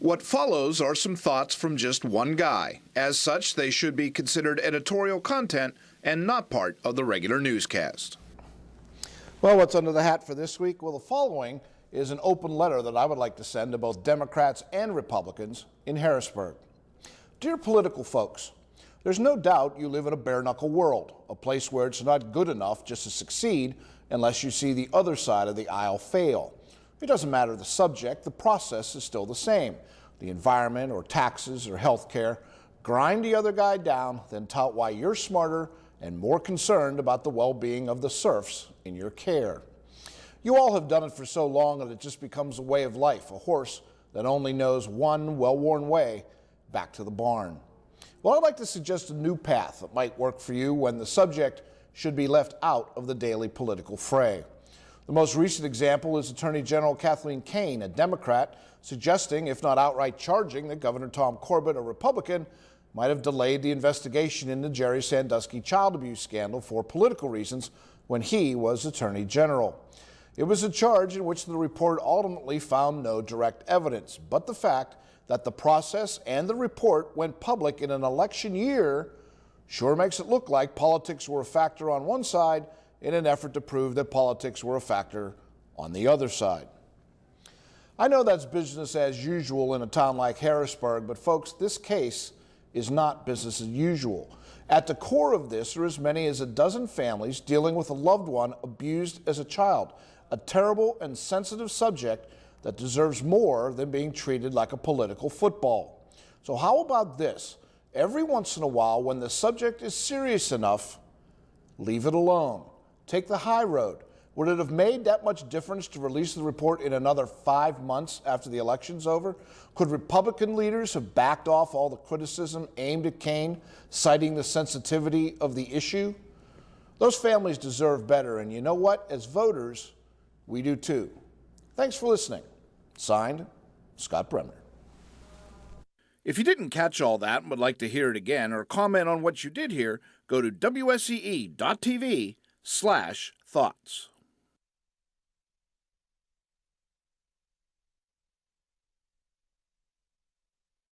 What follows are some thoughts from just one guy. As such, they should be considered editorial content and not part of the regular newscast. Well, what's under the hat for this week? Well, the following is an open letter that I would like to send to both Democrats and Republicans in Harrisburg. Dear political folks, there's no doubt you live in a bare-knuckle world, a place where it's not good enough just to succeed unless you see the other side of the aisle fail. It doesn't matter the subject, the process is still the same. The environment or taxes or health care. Grind the other guy down, then tout why you're smarter and more concerned about the well-being of the serfs in your care. You all have done it for so long that it just becomes a way of life, a horse that only knows one well-worn way back to the barn. Well, I'd like to suggest a new path that might work for you when the subject should be left out of the daily political fray. The most recent example is Attorney General Kathleen Kane, a Democrat, suggesting, if not outright charging, that Governor Tom Corbett, a Republican, might have delayed the investigation into Jerry Sandusky child abuse scandal for political reasons when he was Attorney General. It was a charge in which the report ultimately found no direct evidence, but the fact that the process and the report went public in an election year sure makes it look like politics were a factor on one side in an effort to prove that politics were a factor on the other side. I know that's business as usual in a town like Harrisburg, but folks, this case is not business as usual. At the core of this are as many as a dozen families dealing with a loved one abused as a child, a terrible and sensitive subject that deserves more than being treated like a political football. So how about this? Every once in a while, when the subject is serious enough, leave it alone. Take the high road. Would it have made that much difference to release the report in another 5 months after the election's over? Could Republican leaders have backed off all the criticism aimed at Kane, citing the sensitivity of the issue? Those families deserve better, and you know what? As voters, we do too. Thanks for listening. Signed, Scott Bremner. If you didn't catch all that and would like to hear it again or comment on what you did hear, go to WSEE.TV/thoughts.